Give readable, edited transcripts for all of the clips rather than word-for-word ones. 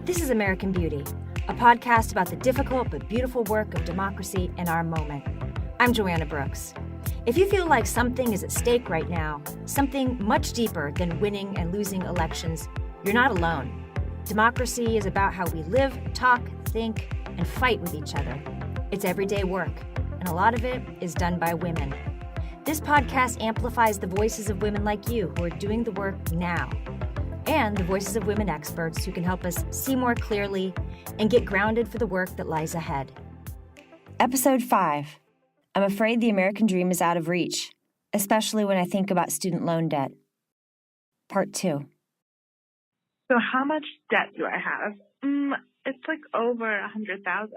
This is American Beauty, a podcast about the difficult but beautiful work of democracy in our moment. I'm Joanna Brooks. If you feel like something is at stake right now, something much deeper than winning and losing elections, you're not alone. Democracy is about how we live, talk, think, and fight with each other. It's everyday work, and a lot of it is done by women. This podcast amplifies the voices of women like you who are doing the work now, and the voices of women experts who can help us see more clearly and get grounded for the work that lies ahead. Episode 5. I'm afraid the American dream is out of reach, especially when I think about student loan debt. Part 2. So how much debt do I have? It's like over 100,000,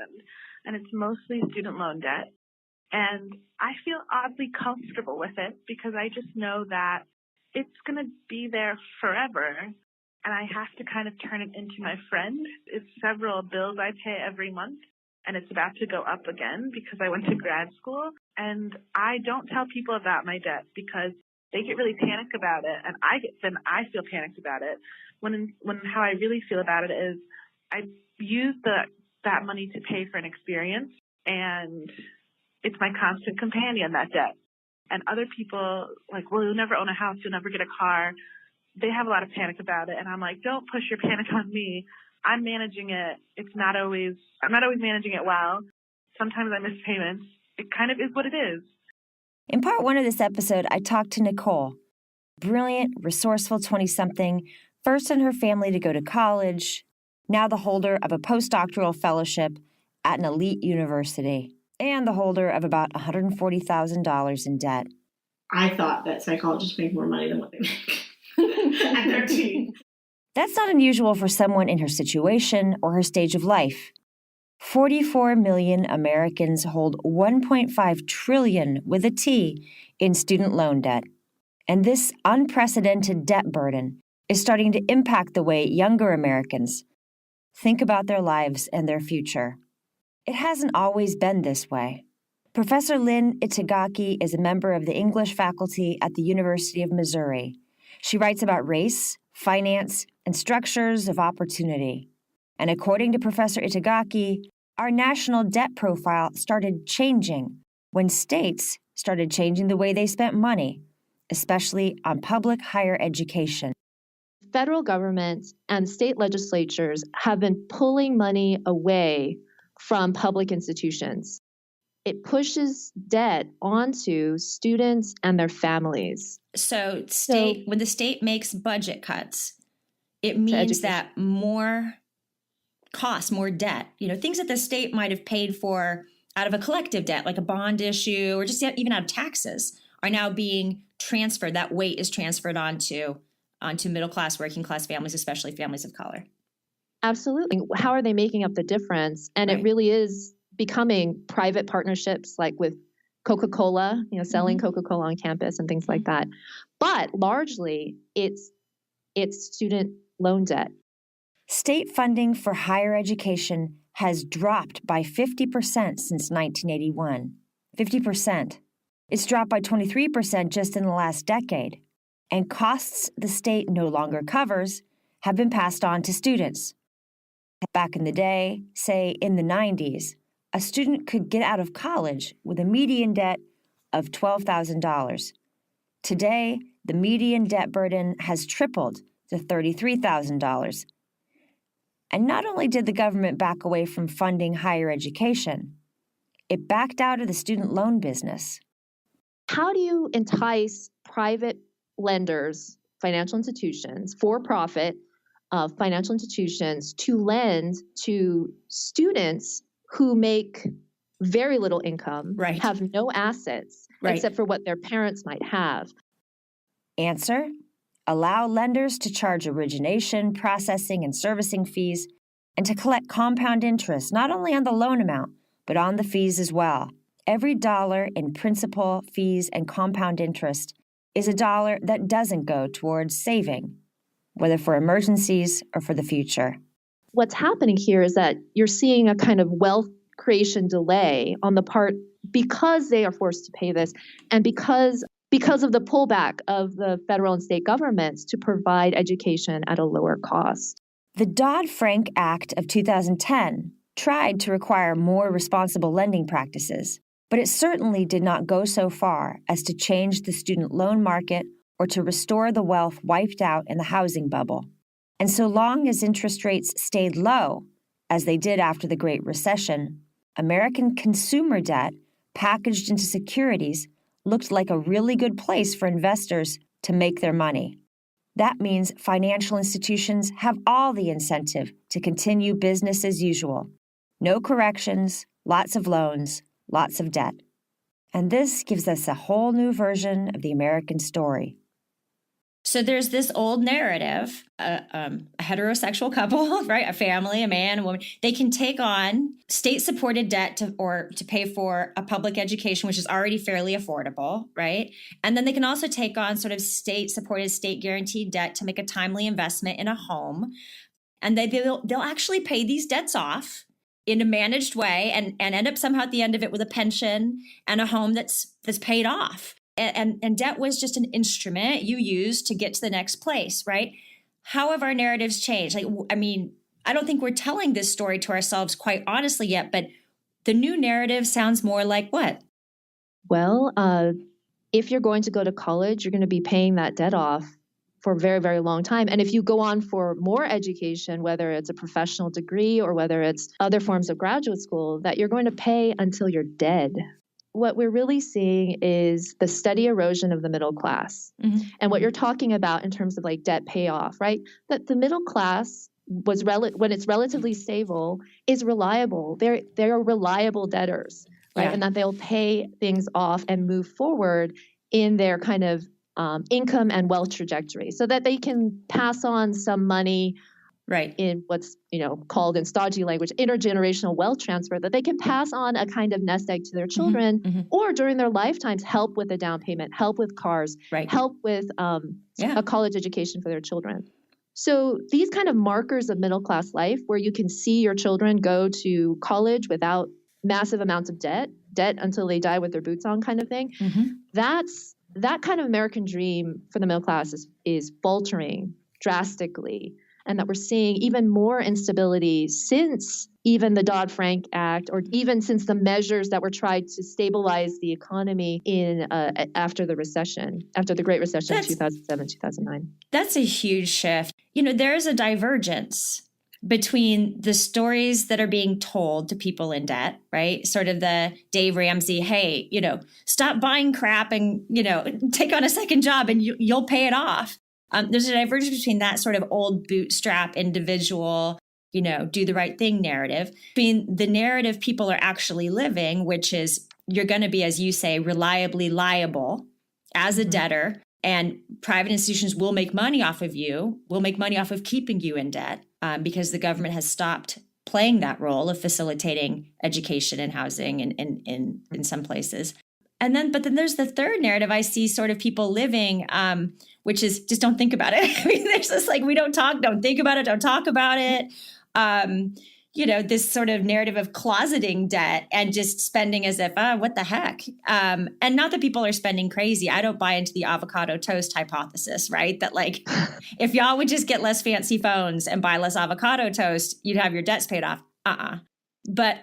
and it's mostly student loan debt. And I feel oddly comfortable with it because I just know that it's going to be there forever, and I have to kind of turn it into my friend. It's several bills I pay every month, and it's about to go up again because I went to grad school, and I don't tell people about my debt because they get really panicked about it, and I feel panicked about it. When how I really feel about it is I use that money to pay for an experience, and it's my constant companion, that debt. And other people, like, well, you'll never own a house, you'll never get a car. They have a lot of panic about it. And I'm like, don't push your panic on me. I'm managing it. I'm not always managing it well. Sometimes I miss payments. It kind of is what it is. In part 1 of this episode, I talked to Nicole, brilliant, resourceful 20-something, first in her family to go to college, now the holder of a postdoctoral fellowship at an elite university, and the holder of about $140,000 in debt. I thought that psychologists make more money than what they make at 13. That's not unusual for someone in her situation or her stage of life. 44 million Americans hold $1.5 trillion with a T in student loan debt. And this unprecedented debt burden is starting to impact the way younger Americans think about their lives and their future. It hasn't always been this way. Professor Lynn Itagaki is a member of the English faculty at the University of Missouri. She writes about race, finance, and structures of opportunity. And according to Professor Itagaki, our national debt profile started changing when states started changing the way they spent money, especially on public higher education. Federal governments and state legislatures have been pulling money away from public institutions. It pushes debt onto students and their families. So when the state makes budget cuts, it means that more costs, more debt, things that the state might have paid for out of a collective debt, like a bond issue or just even out of taxes, are now being transferred. That weight is transferred onto middle class, working class families, especially families of color. Absolutely. How are they making up the difference? And It really is becoming private partnerships, like with Coca-Cola, selling Coca-Cola on campus and things like that. But largely, it's student loan debt. State funding for higher education has dropped by 50% since 1981. 50%. It's dropped by 23% just in the last decade. And costs the state no longer covers have been passed on to students. Back in the day, say in the 90s, a student could get out of college with a median debt of $12,000. Today, the median debt burden has tripled to $33,000. And not only did the government back away from funding higher education, it backed out of the student loan business. How do you entice private lenders, financial institutions, for-profit financial institutions to lend to students who make very little income, have no assets, except for what their parents might have? Answer: allow lenders to charge origination, processing, and servicing fees, and to collect compound interest not only on the loan amount, but on the fees as well. Every dollar in principal, fees, and compound interest is a dollar that doesn't go towards saving, whether for emergencies or for the future. What's happening here is that you're seeing a kind of wealth creation delay on the part, because they are forced to pay this, and because of the pullback of the federal and state governments to provide education at a lower cost. The Dodd-Frank Act of 2010 tried to require more responsible lending practices, but it certainly did not go so far as to change the student loan market or to restore the wealth wiped out in the housing bubble. And so long as interest rates stayed low, as they did after the Great Recession, American consumer debt, packaged into securities, looked like a really good place for investors to make their money. That means financial institutions have all the incentive to continue business as usual. No corrections, lots of loans, lots of debt. And this gives us a whole new version of the American story. So there's this old narrative, a heterosexual couple, right? A family, a man, a woman, they can take on state-supported debt to pay for a public education, which is already fairly affordable, right? And then they can also take on sort of state-supported, state-guaranteed debt to make a timely investment in a home. And they'll actually pay these debts off in a managed way and end up somehow at the end of it with a pension and a home that's paid off. And debt was just an instrument you used to get to the next place, right? How have our narratives changed? I don't think we're telling this story to ourselves quite honestly yet, but the new narrative sounds more like what? Well, if you're going to go to college, you're going to be paying that debt off for a very, very long time. And if you go on for more education, whether it's a professional degree or whether it's other forms of graduate school, that you're going to pay until you're dead. What we're really seeing is the steady erosion of the middle class. Mm-hmm. And what you're talking about in terms of like debt payoff, right? That the middle class was when it's relatively stable is reliable. They're reliable debtors, right? Yeah. And that they'll pay things off and move forward in their kind of income and wealth trajectory, so that they can pass on some money. Right. In what's, called in stodgy language, intergenerational wealth transfer, that they can pass on a kind of nest egg to their children, mm-hmm. or during their lifetimes, help with a down payment, help with cars, right. help with a college education for their children. So these kind of markers of middle class life, where you can see your children go to college without massive amounts of debt until they die with their boots on kind of thing, mm-hmm. That kind of American dream for the middle class is faltering drastically. And that we're seeing even more instability since even the Dodd-Frank Act, or even since the measures that were tried to stabilize the economy after the Great Recession in 2007, 2009. That's a huge shift. There's a divergence between the stories that are being told to people in debt, right? Sort of the Dave Ramsey, hey, stop buying crap and, take on a second job and you'll pay it off. There's a divergence between that sort of old bootstrap individual, do the right thing narrative, between the narrative people are actually living, which is you're going to be, as you say, reliably liable as a mm-hmm. debtor, and private institutions will make money off of you, will make money off of keeping you in debt because the government has stopped playing that role of facilitating education and housing in some places. But then there's the third narrative I see sort of people living, which is just don't think about it. There's this don't think about it, don't talk about it. This sort of narrative of closeting debt and just spending as if, what the heck? And not that people are spending crazy. I don't buy into the avocado toast hypothesis, right? That if y'all would just get less fancy phones and buy less avocado toast, you'd have your debts paid off. But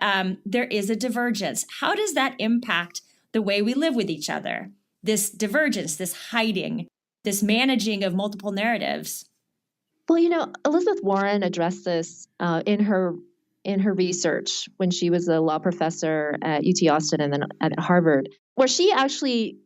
there is a divergence. How does that impact the way we live with each other? This divergence, this hiding, this managing of multiple narratives. Well, Elizabeth Warren addressed this in her research when she was a law professor at UT Austin and then at Harvard, where she actually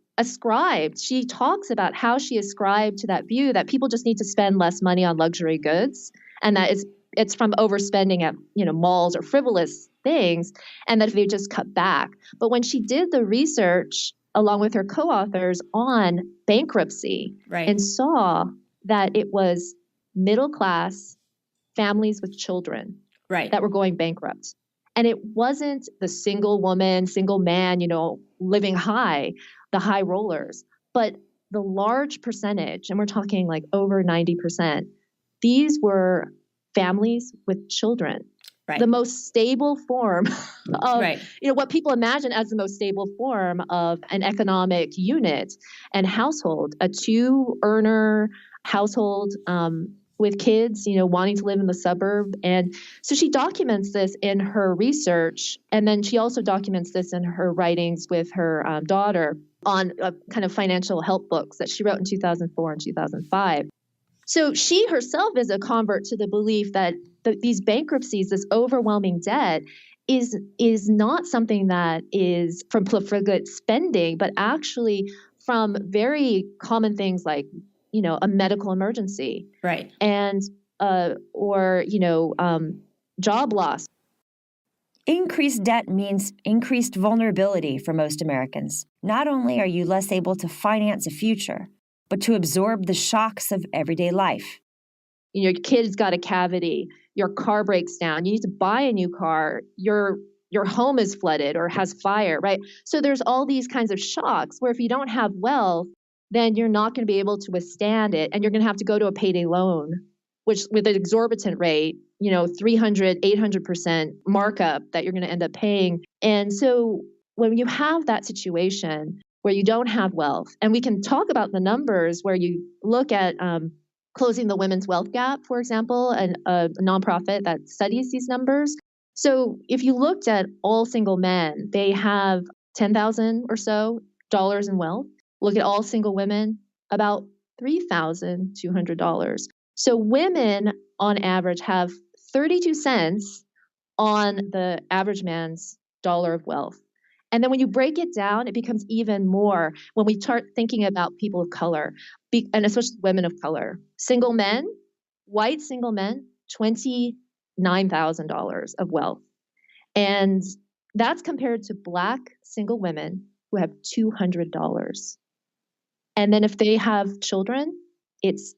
she talks about how she ascribed to that view that people just need to spend less money on luxury goods, and that it's from overspending at malls or frivolous things, and that if they just cut back. But when she did the research along with her co-authors on bankruptcy, right. and saw that it was middle class families with children, right. that were going bankrupt. And it wasn't the single woman, single man, living high, the high rollers, but the large percentage, and we're talking like over 90%, these were families with children. Right. The most stable form of, right. What people imagine as the most stable form of an economic unit and household, a 2-earner household with kids, wanting to live in the suburb. And so she documents this in her research. And then she also documents this in her writings with her daughter on kind of financial help books that she wrote in 2004 and 2005. So she herself is a convert to the belief that these bankruptcies, this overwhelming debt, is not something that is from profligate spending, but actually from very common things like, a medical emergency, right, and or job loss. Increased debt means increased vulnerability for most Americans. Not only are you less able to finance a future, but to absorb the shocks of everyday life. Your kid's got a cavity, your car breaks down, you need to buy a new car, your home is flooded or has fire, right? So there's all these kinds of shocks where if you don't have wealth, then you're not going to be able to withstand it. And you're going to have to go to a payday loan, which with an exorbitant rate, 300, 800% markup that you're going to end up paying. And so when you have that situation where you don't have wealth, and we can talk about the numbers where you look at Closing the Women's Wealth Gap, for example, a nonprofit that studies these numbers. So if you looked at all single men, they have $10,000 or so in wealth. Look at all single women, about $3,200. So women on average have 32 cents on the average man's dollar of wealth. And then when you break it down, it becomes even more when we start thinking about people of color, and especially women of color. Single men, white single men, $29,000 of wealth. And that's compared to Black single women who have $200. And then if they have children, it's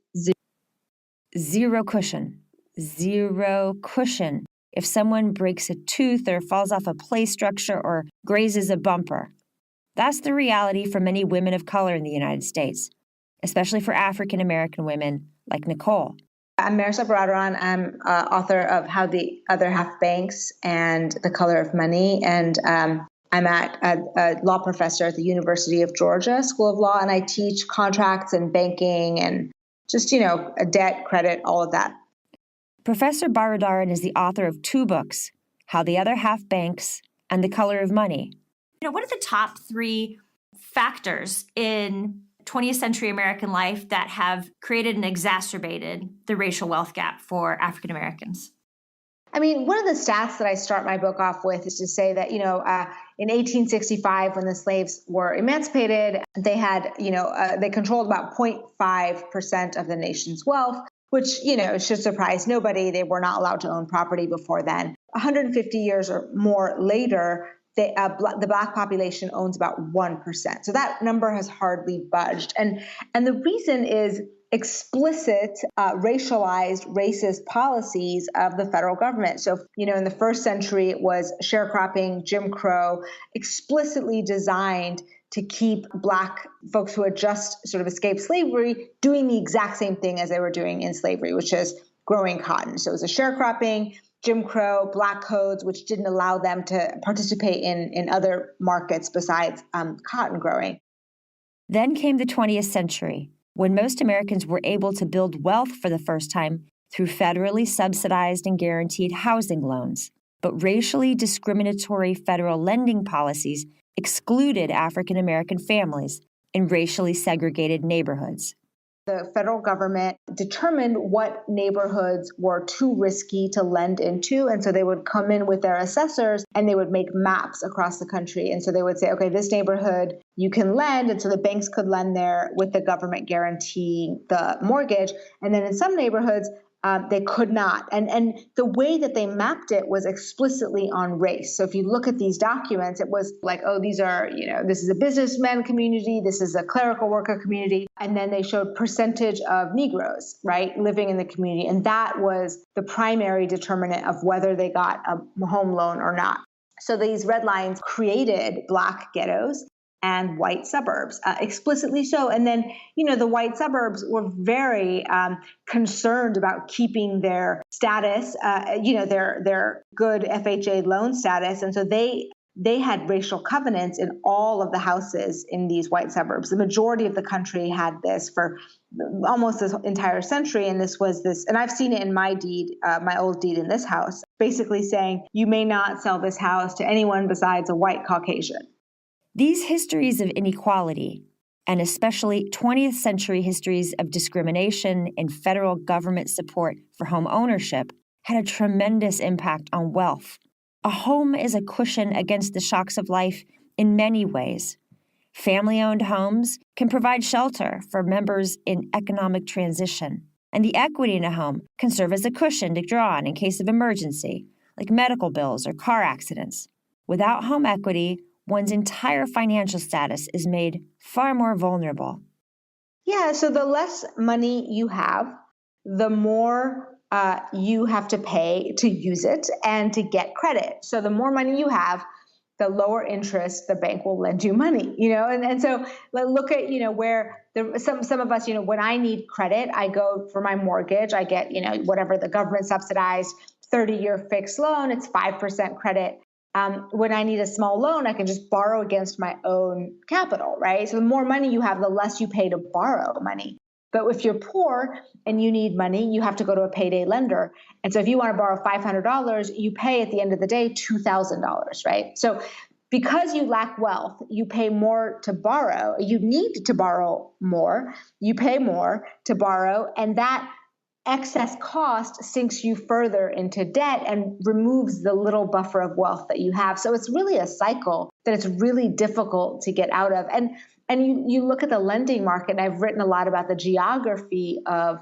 zero cushion. Zero cushion. If someone breaks a tooth or falls off a play structure or grazes a bumper. That's the reality for many women of color in the United States, especially for African American women like Nicole. I'm Mehrsa Baradaran. I'm author of How the Other Half Banks and The Color of Money. And I'm a law professor at the University of Georgia School of Law, and I teach contracts and banking and just, debt, credit, all of that. Professor Baradaran is the author of 2 books, How the Other Half Banks and The Color of Money. What are the top 3 factors in 20th century American life that have created and exacerbated the racial wealth gap for African Americans? I mean, one of the stats that I start my book off with is to say that, in 1865, when the slaves were emancipated, they had, they controlled about 0.5% of the nation's wealth, which, should surprise nobody. They were not allowed to own property before then. 150 years or more later, the Black population owns about 1%. So that number has hardly budged. And the reason is explicit racialized, racist policies of the federal government. So, in the first century, it was sharecropping, Jim Crow, explicitly designed to keep Black folks who had just sort of escaped slavery doing the exact same thing as they were doing in slavery, which is growing cotton. So it was a sharecropping, Jim Crow, Black codes, which didn't allow them to participate in other markets besides cotton growing. Then came the 20th century, when most Americans were able to build wealth for the first time through federally subsidized and guaranteed housing loans. But racially discriminatory federal lending policies excluded African American families in racially segregated neighborhoods. The federal government determined what neighborhoods were too risky to lend into. And so they would come in with their assessors and they would make maps across the country. And so they would say, okay, this neighborhood you can lend. And so the banks could lend there with the government guaranteeing the mortgage. And then in some neighborhoods, they could not. And the way that they mapped it was explicitly on race. So if you look at these documents, it was like, oh, these are, this is a businessman community, this is a clerical worker community. And then they showed percentage of Negroes, right, living in the community. And that was the primary determinant of whether they got a home loan or not. So these red lines created Black ghettos and white suburbs, explicitly so. And then, the white suburbs were very concerned about keeping their status, their good FHA loan status. And so they they had racial covenants in all of the houses in these white suburbs. The majority of the country had this for almost this entire century. And and I've seen it in my deed, my old deed in this house, basically saying you may not sell this house to anyone besides a white Caucasian. These histories of inequality, and especially 20th century histories of discrimination and federal government support for home ownership, had a tremendous impact on wealth. A home is a cushion against the shocks of life in many ways. Family-owned homes can provide shelter for members in economic transition, and the equity in a home can serve as a cushion to draw on in case of emergency, like medical bills or car accidents. Without home equity, one's entire financial status is made far more vulnerable. Yeah, so the less money you have, the more you have to pay to use it and to get credit. So the more money you have, the lower interest the bank will lend you money, and so look at, where some of us, when I need credit, I go for my mortgage, I get, whatever the government subsidized 30-year fixed loan, it's 5% credit. When I need a small loan, I can just borrow against my own capital, right? So the more money you have, the less you pay to borrow money. But if you're poor and you need money, you have to go to a payday lender. And so if you want to borrow $500, you pay at the end of the day $2,000, right? So because you lack wealth, you pay more to borrow. You need to borrow more. You pay more to borrow. And that excess cost sinks you further into debt and removes the little buffer of wealth that you have. So it's really a cycle that it's really difficult to get out of. And you look at the lending market, and I've written a lot about the geography of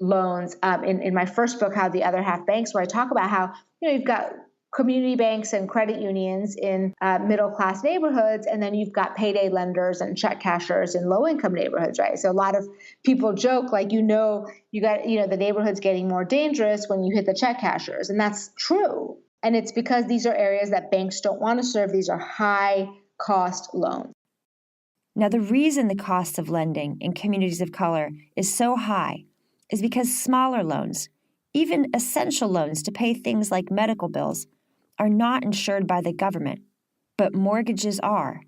loans in my first book, How the Other Half Banks, where I talk about how you've got community banks and credit unions in middle-class neighborhoods, and then you've got payday lenders and check cashers in low-income neighborhoods, right? So a lot of people joke, like, you got the neighborhood's getting more dangerous when you hit the check cashers, and that's true. And it's because these are areas that banks don't want to serve. These are high-cost loans. Now, the reason the cost of lending in communities of color is so high is because smaller loans, even essential loans to pay things like medical bills, are not insured by the government, but mortgages are.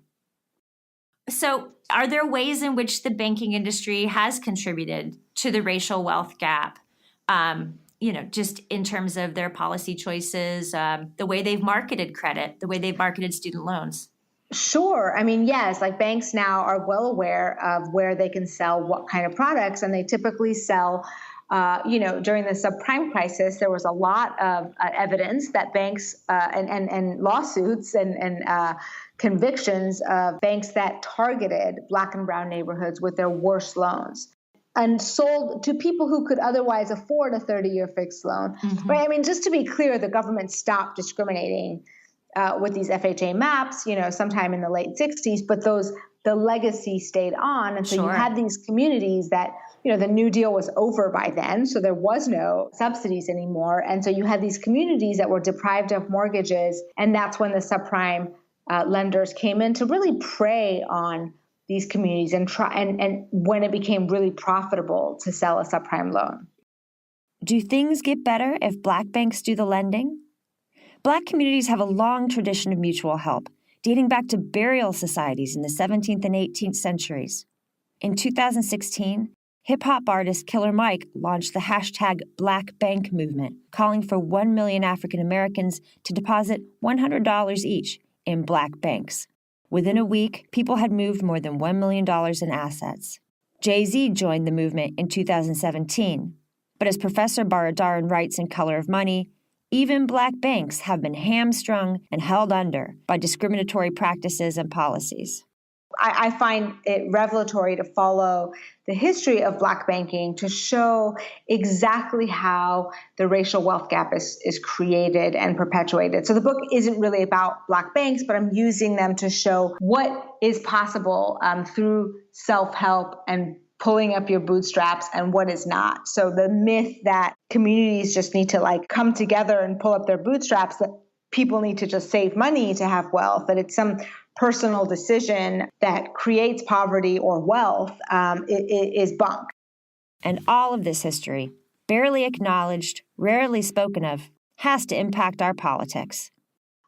So, are there ways in which the banking industry has contributed to the racial wealth gap? Just in terms of their policy choices, the way they've marketed credit, the way they've marketed student loans? Sure. I mean, yes, like banks now are well aware of where they can sell what kind of products, and they typically sell, during the subprime crisis, there was a lot of evidence that banks and lawsuits and convictions of banks that targeted Black and brown neighborhoods with their worst loans and sold to people who could otherwise afford a 30-year fixed loan. Mm-hmm. Right? I mean, just to be clear, the government stopped discriminating with these FHA maps, sometime in the late 60s, but the legacy stayed on. And so you had these communities that, the New Deal was over by then, so there was no subsidies anymore. And so you had these communities that were deprived of mortgages, and that's when the subprime lenders came in to really prey on these communities and when it became really profitable to sell a subprime loan. Do things get better if Black banks do the lending? Black communities have a long tradition of mutual help, dating back to burial societies in the 17th and 18th centuries. In 2016, hip-hop artist Killer Mike launched the hashtag Black Bank movement, calling for 1 million African Americans to deposit $100 each in Black banks. Within a week, people had moved more than $1 million in assets. Jay-Z joined the movement in 2017. But as Professor Baradaran writes in Color of Money, even Black banks have been hamstrung and held under by discriminatory practices and policies. I find it revelatory to follow the history of Black banking to show exactly how the racial wealth gap is created and perpetuated. So the book isn't really about Black banks, but I'm using them to show what is possible through self-help and pulling up your bootstraps and what is not. So the myth that communities just need to come together and pull up their bootstraps, that people need to just save money to have wealth, that it's some personal decision that creates poverty or wealth, is bunk. And all of this history, barely acknowledged, rarely spoken of, has to impact our politics.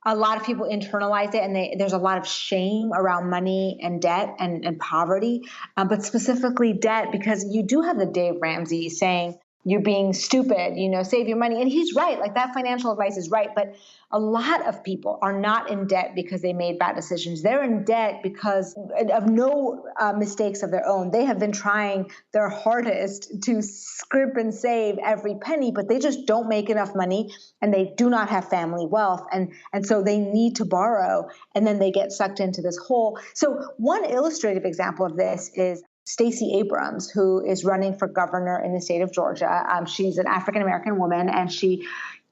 a lot of people internalize it, and there's a lot of shame around money and debt and poverty, but specifically debt, because you do have the Dave Ramsey saying, you're being stupid, save your money. And he's right. Like, that financial advice is right. But a lot of people are not in debt because they made bad decisions. They're in debt because of no mistakes of their own. They have been trying their hardest to scrimp and save every penny, but they just don't make enough money, and they do not have family wealth. And so they need to borrow, and then they get sucked into this hole. So one illustrative example of this is Stacey Abrams, who is running for governor in the state of Georgia. She's an African-American woman, and she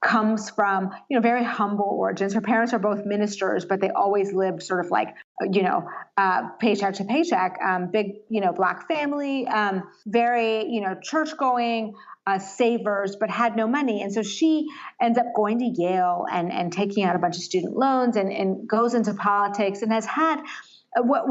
comes from, very humble origins. Her parents are both ministers, but they always lived sort of like, paycheck to paycheck, big, Black family, very, church going, savers, but had no money. And so she ends up going to Yale and taking out a bunch of student loans and goes into politics, and has had what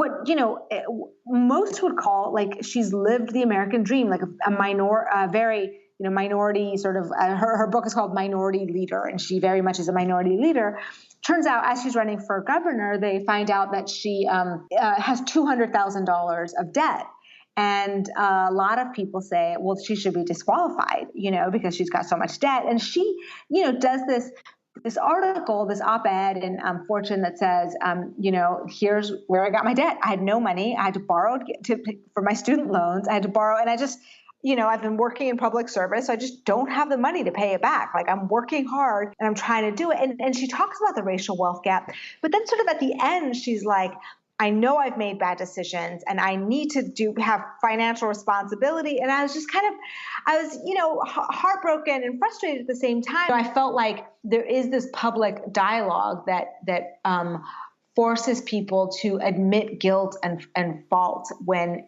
most would call, like, she's lived the American dream, like a very minority sort of. Her book is called Minority Leader, and she very much is a minority leader. Turns out, as she's running for governor, they find out that she has $200,000 of debt. And a lot of people say, well, she should be disqualified, because she's got so much debt. And she, does this article, this op-ed in Fortune that says, here's where I got my debt. I had no money. I had to borrow for my student loans. I had to borrow, and I just, I've been working in public service, so I just don't have the money to pay it back. Like, I'm working hard and I'm trying to do it. And she talks about the racial wealth gap, but then sort of at the end, she's like, I know I've made bad decisions, and I need to have financial responsibility. And I was just heartbroken and frustrated at the same time. I felt like there is this public dialogue that forces people to admit guilt and fault when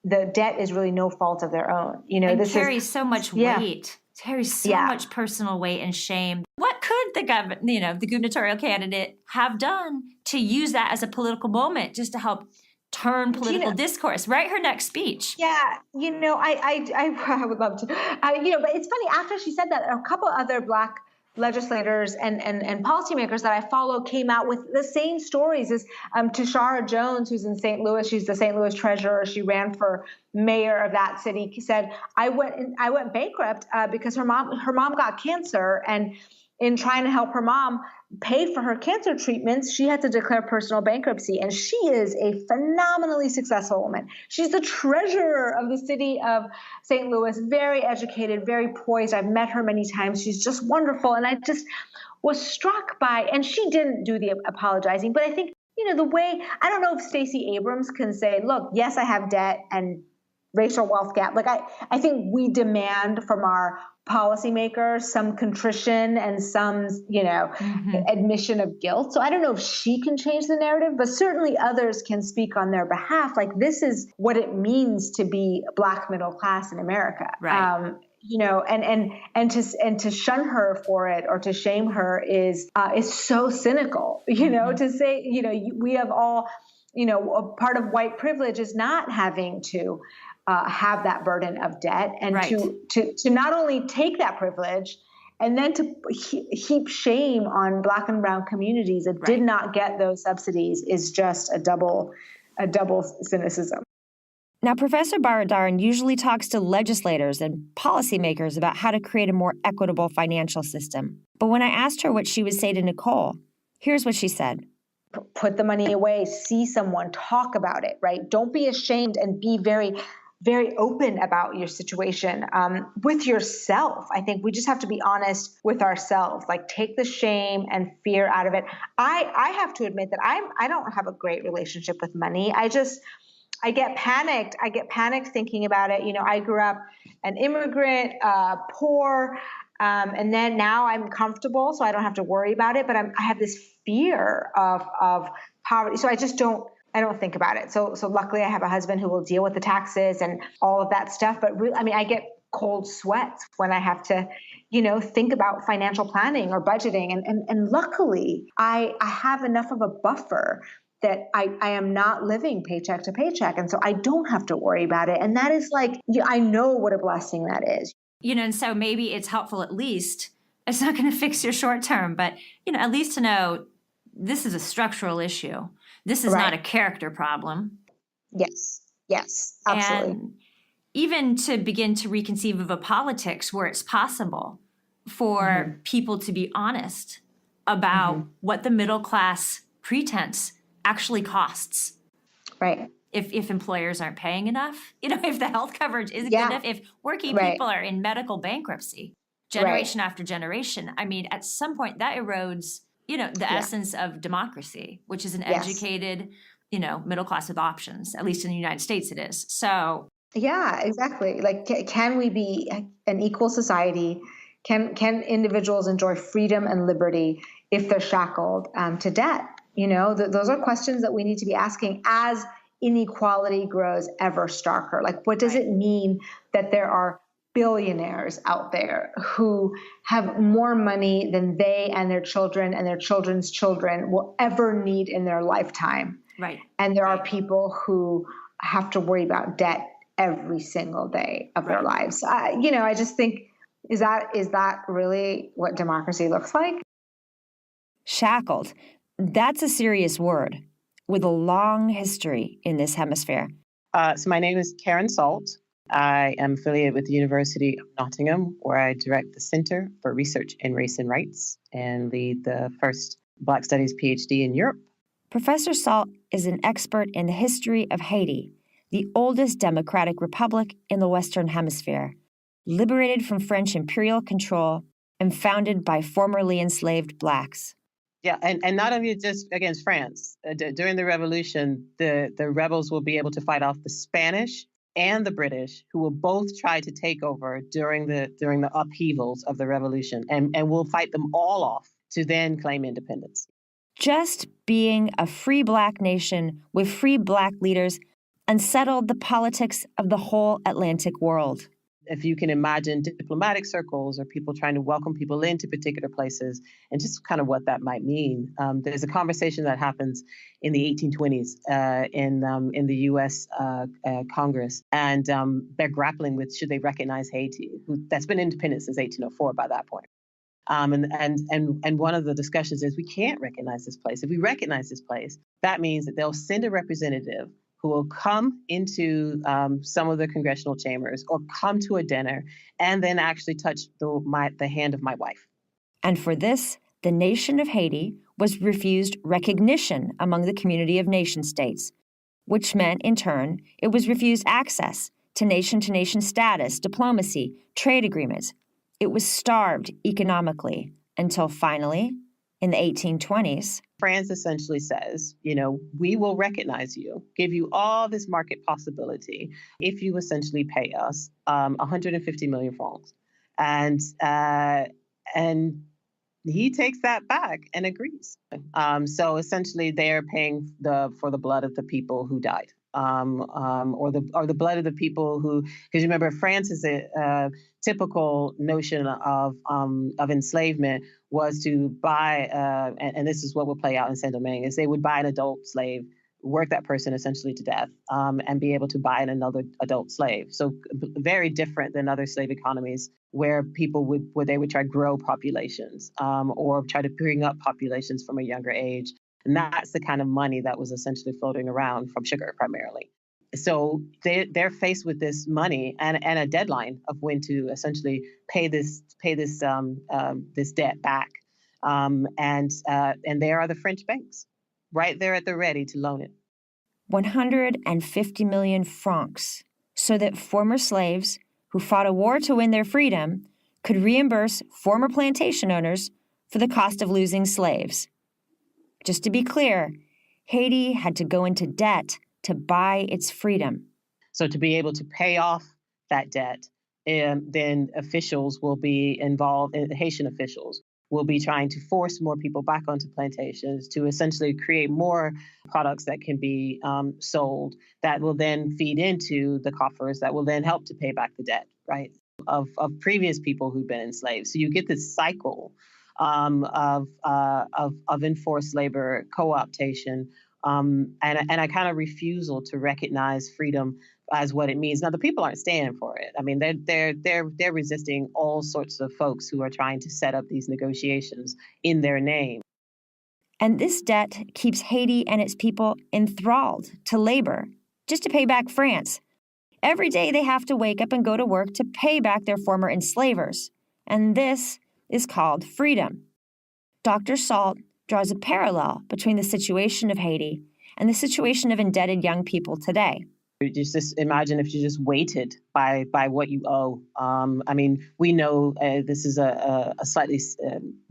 the debt is really no fault of their own. It carries so much weight. It carries so much personal weight and shame. What could the gubernatorial candidate have done to use that as a political moment, just to help turn political discourse? Write her next speech. Yeah, I would love to. But it's funny, after she said that, a couple other Black legislators and policymakers that I follow came out with the same stories as Tashara Jones, who's in St. Louis. She's the St. Louis treasurer. She ran for mayor of that city. Said, I went bankrupt because her mom got cancer, and in trying to help her mom pay for her cancer treatments, she had to declare personal bankruptcy. And she is a phenomenally successful woman. She's the treasurer of the city of St. Louis, very educated, very poised. I've met her many times. She's just wonderful. And I just was struck by, and she didn't do the apologizing, but I think, the way, I don't know if Stacey Abrams can say, look, yes, I have debt and racial wealth gap. Like, I think we demand from our policymakers some contrition and some, admission of guilt. So I don't know if she can change the narrative, but certainly others can speak on their behalf. Like, this is what it means to be Black middle class in America. Right. And to shun her for it or to shame her is so cynical, to say, we have all, a part of white privilege is not having to have that burden of debt, and to not only take that privilege and then to heap shame on Black and brown communities that did not get those subsidies is just a double cynicism. Now, Professor Baradaran usually talks to legislators and policymakers about how to create a more equitable financial system. But when I asked her what she would say to Nicole, here's what she said. Put the money away, see someone, talk about it, right? Don't be ashamed, and be very, very open about your situation with yourself. I think we just have to be honest with ourselves, like, take the shame and fear out of it. I have to admit that I don't have a great relationship with money. I get panicked. I get panicked thinking about it. I grew up an immigrant, poor, and then now I'm comfortable, so I don't have to worry about it. But I have this fear of poverty, so I don't think about it. So luckily I have a husband who will deal with the taxes and all of that stuff. But really, I get cold sweats when I have to, think about financial planning or budgeting. And luckily I have enough of a buffer that I am not living paycheck to paycheck. And so I don't have to worry about it. And that is like, I know what a blessing that is. And so maybe it's helpful, at least, it's not going to fix your short term, but, at least to know this is a structural issue. This is not a character problem. Yes, absolutely. And even to begin to reconceive of a politics where it's possible for people to be honest about what the middle class pretense actually costs. Right. If employers aren't paying enough, if the health coverage isn't good enough, if working people are in medical bankruptcy, generation after generation, I mean, at some point that erodes, the essence of democracy, which is an educated, middle class with options. At least in the United States it is. So yeah, exactly. Like, can we be an equal society? Can individuals enjoy freedom and liberty if they're shackled to debt? Those are questions that we need to be asking as inequality grows ever starker. Like, what does it mean that there are billionaires out there who have more money than they and their children and their children's children will ever need in their lifetime? Right. And there are people who have to worry about debt every single day of their lives. I just think, is that really what democracy looks like? Shackled. That's a serious word with a long history in this hemisphere. So my name is Karen Salt. I am affiliated with the University of Nottingham, where I direct the Center for Research in Race and Rights and lead the first Black Studies PhD in Europe. Professor Salt is an expert in the history of Haiti, the oldest democratic republic in the Western Hemisphere, liberated from French imperial control and founded by formerly enslaved Blacks. Yeah, and not only just against France. During the revolution, the rebels will be able to fight off the Spanish and the British, who will both try to take over during the upheavals of the revolution, and will fight them all off to then claim independence. Just being a free Black nation with free Black leaders unsettled the politics of the whole Atlantic world. If you can imagine diplomatic circles or people trying to welcome people into particular places and just kind of what that might mean. There's a conversation that happens in the 1820s in the U.S. Congress, and they're grappling with should they recognize Haiti, that's been independent since 1804 by that point. And one of the discussions is we can't recognize this place. If we recognize this place, that means that they'll send a representative who will come into some of the congressional chambers or come to a dinner and then actually touch the hand of my wife. And for this, the nation of Haiti was refused recognition among the community of nation states, which meant, in turn, it was refused access to nation status, diplomacy, trade agreements. It was starved economically until finally, in the 1820s, France essentially says, we will recognize you, give you all this market possibility if you essentially pay us 150 million francs. And he takes that back and agrees. So essentially, they're paying for the blood of the people who died, or the blood of the people who, because remember, France is a typical notion of enslavement was to buy, and this is what will play out in Saint-Domingue, is they would buy an adult slave, work that person essentially to death, and be able to buy another adult slave. So very different than other slave economies where people would try to grow populations or try to bring up populations from a younger age. And that's the kind of money that was essentially floating around from sugar primarily. So they're faced with this money and a deadline of when to essentially pay this debt back, and there are the French banks right there at the ready to loan it. 150 million francs, so that former slaves who fought a war to win their freedom could reimburse former plantation owners for the cost of losing slaves. Just to be clear, Haiti had to go into debt to buy its freedom. So to be able to pay off that debt, then officials will be involved, Haitian officials will be trying to force more people back onto plantations to essentially create more products that can be sold that will then feed into the coffers that will then help to pay back the debt, right, of previous people who've been enslaved. So you get this cycle of enforced labor, co-optation, and a kind of refusal to recognize freedom as what it means. Now, the people aren't standing for it. I mean, they're resisting all sorts of folks who are trying to set up these negotiations in their name. And this debt keeps Haiti and its people enthralled to labor, just to pay back France. Every day they have to wake up and go to work to pay back their former enslavers. And this is called freedom. Dr. Salt draws a parallel between the situation of Haiti and the situation of indebted young people today. Just imagine if you just waited by what you owe. I mean, we know this is a slightly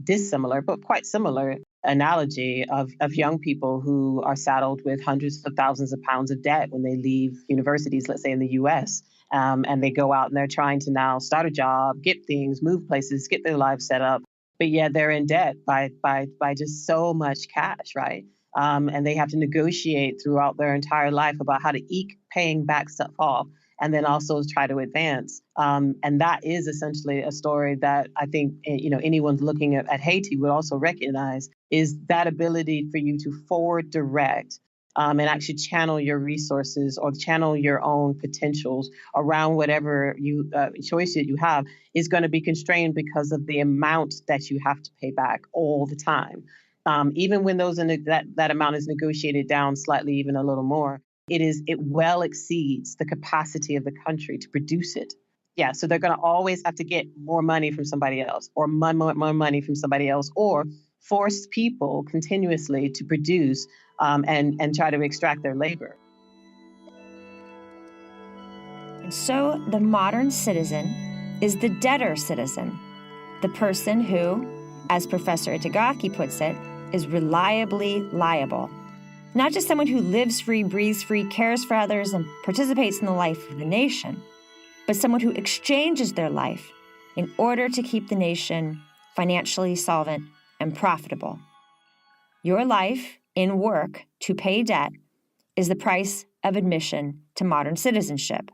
dissimilar, but quite similar analogy of young people who are saddled with hundreds of thousands of pounds of debt when they leave universities, let's say in the US, and they go out and they're trying to now start a job, get things, move places, get their lives set up. But yeah, they're in debt by just so much cash, right? And they have to negotiate throughout their entire life about how to eke paying back stuff off and then also try to advance. And that is essentially a story that I think anyone looking at Haiti would also recognize, is that ability for you to forward direct and actually channel your resources or channel your own potentials around whatever choice that you have is going to be constrained because of the amount that you have to pay back all the time. Even when that amount is negotiated down slightly, even a little more, it well exceeds the capacity of the country to produce it. Yeah, so they're going to always have to get more money from somebody else, or more money from somebody else, or force people continuously to produce and try to extract their labor. And so the modern citizen is the debtor-citizen, the person who, as Professor Itagaki puts it, is reliably liable. Not just someone who lives free, breathes free, cares for others, and participates in the life of the nation, but someone who exchanges their life in order to keep the nation financially solvent and profitable. Your life in work to pay debt is the price of admission to modern citizenship.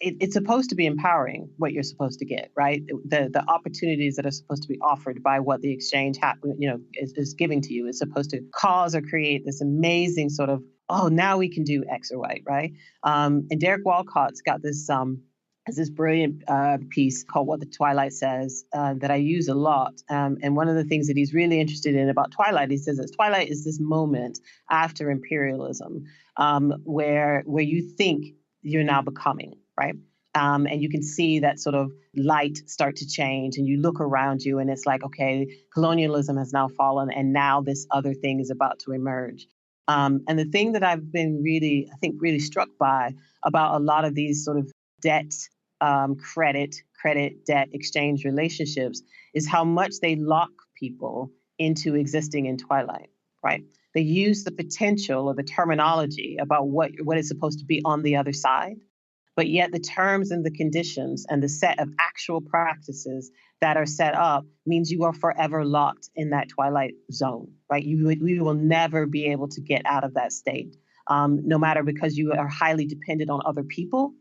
It's supposed to be empowering what you're supposed to get, right? The opportunities that are supposed to be offered by what the exchange is giving to you is supposed to cause or create this amazing sort of, oh, now we can do X or Y, right? And Derek Walcott's got this brilliant piece called What the Twilight Says that I use a lot. And one of the things that he's really interested in about Twilight, he says that Twilight is this moment after imperialism where you think you're now becoming, right? And you can see that sort of light start to change, and you look around you and it's like, okay, colonialism has now fallen and now this other thing is about to emerge. And the thing that I've been really struck by about a lot of these sort of debt, credit, debt exchange relationships is how much they lock people into existing in twilight, right? They use the potential or the terminology about what is supposed to be on the other side, but yet the terms and the conditions and the set of actual practices that are set up means you are forever locked in that twilight zone, right? We will never be able to get out of that state, no matter, because you are highly dependent on other people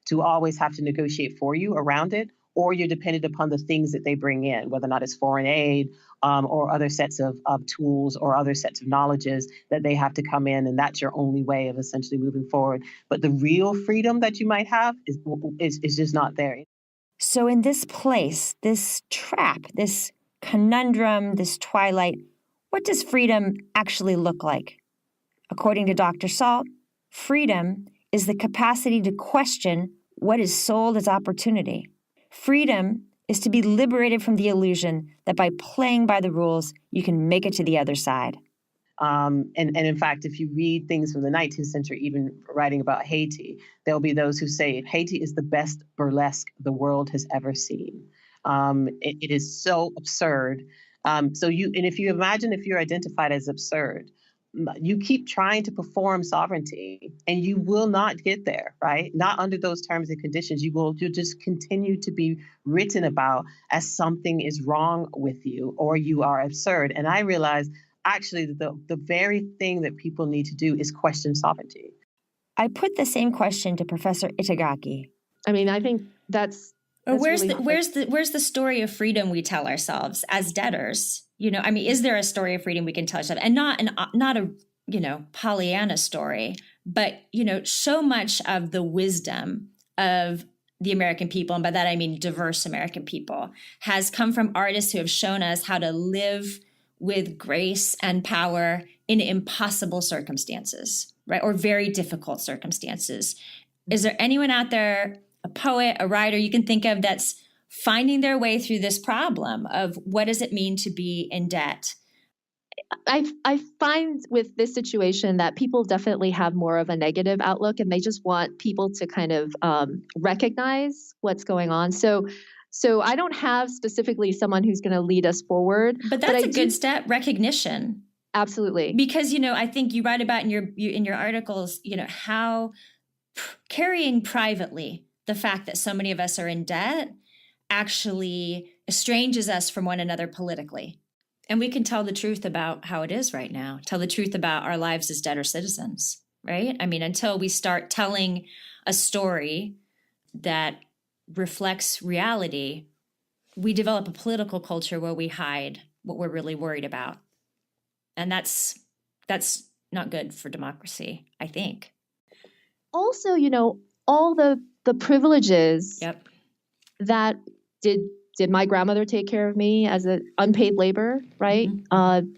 to always have to negotiate for you around it, or you're dependent upon the things that they bring in, whether or not it's foreign aid or other sets of tools or other sets of knowledges that they have to come in, and that's your only way of essentially moving forward. But the real freedom that you might have is just not there. So in this place, this trap, this conundrum, this twilight, what does freedom actually look like? According to Dr. Salt, freedom is the capacity to question what is sold as opportunity. Freedom is to be liberated from the illusion that by playing by the rules, you can make it to the other side. And in fact, if you read things from the 19th century, even writing about Haiti, there'll be those who say Haiti is the best burlesque the world has ever seen. It is so absurd. If you imagine if you're identified as absurd, you keep trying to perform sovereignty and you will not get there, right? Not under those terms and conditions. You'll just continue to be written about as something is wrong with you or you are absurd. And I realized actually the very thing that people need to do is question sovereignty. I put the same question to Professor Itagaki. I mean, I think that's where's the story of freedom we tell ourselves as debtors? Is there a story of freedom we can tell ourselves, and not a Pollyanna story, but so much of the wisdom of the American people, and by that I mean diverse American people, has come from artists who have shown us how to live with grace and power in impossible circumstances, right? Or very difficult circumstances. Is there anyone out there, a poet, a writer you can think of that's finding their way through this problem of what does it mean to be in debt? I find with this situation that people definitely have more of a negative outlook, and they just want people to kind of recognize what's going on. So I don't have specifically someone who's going to lead us forward. But that's a good step, recognition. Absolutely. Because, I think you write about in your articles, how carrying privately the fact that so many of us are in debt actually estranges us from one another politically. And we can tell the truth about how it is right now, tell the truth about our lives as debtor citizens, right? I mean, until we start telling a story that reflects reality, we develop a political culture where we hide what we're really worried about. And that's not good for democracy, I think. Also, all the privileges Yep. that did my grandmother take care of me as an unpaid labor, right? Mm-hmm.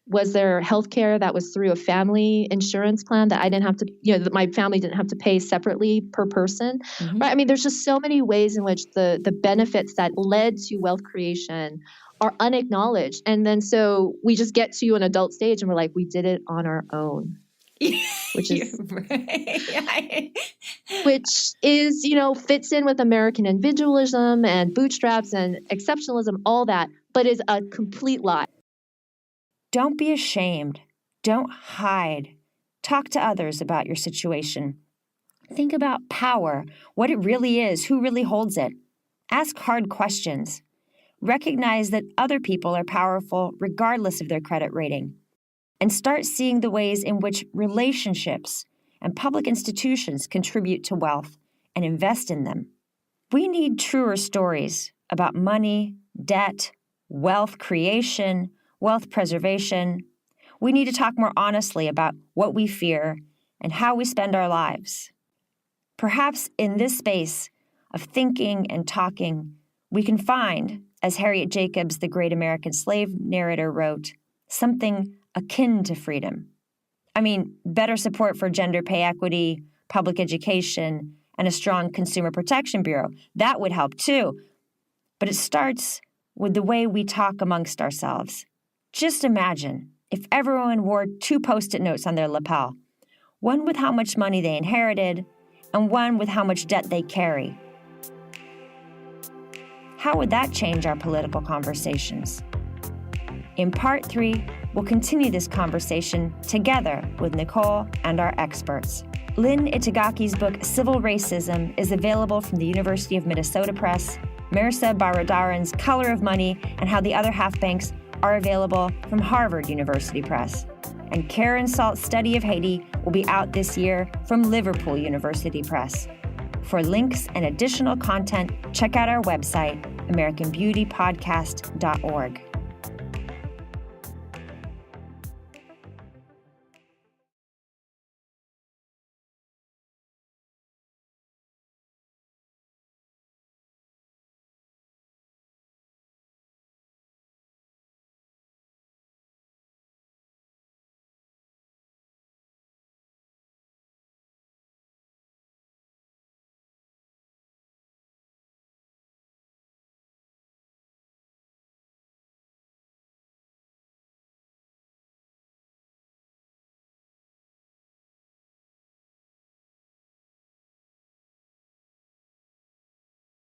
Was there health care that was through a family insurance plan that I didn't have to, that my family didn't have to pay separately per person, Mm-hmm. right? I mean, there's just so many ways in which the benefits that led to wealth creation are unacknowledged. And then so we just get to an adult stage and we're like, we did it on our own. Which is right. which is, fits in with American individualism and bootstraps and exceptionalism, all that, but is a complete lie. Don't be ashamed. Don't hide. Talk to others about your situation. Think about power, what it really is, who really holds it. Ask hard questions. Recognize that other people are powerful regardless of their credit rating. And start seeing the ways in which relationships and public institutions contribute to wealth and invest in them. We need truer stories about money, debt, wealth creation, wealth preservation. We need to talk more honestly about what we fear and how we spend our lives. Perhaps in this space of thinking and talking, we can find, as Harriet Jacobs, the great American slave narrator, wrote, something akin to freedom. I mean, better support for gender pay equity, public education, and a strong consumer protection bureau. That would help too. But it starts with the way we talk amongst ourselves. Just imagine if everyone wore 2 Post-it notes on their lapel, one with how much money they inherited and one with how much debt they carry. How would that change our political conversations? In part 3, we'll continue this conversation together with Nicole and our experts. Lynn Itagaki's book, Civil Racism, is available from the University of Minnesota Press. Mehrsa Baradaran's Color of Money and How the Other Half Banks are available from Harvard University Press. And Karen Salt's study of Haiti will be out this year from Liverpool University Press. For links and additional content, check out our website, AmericanBeautyPodcast.org.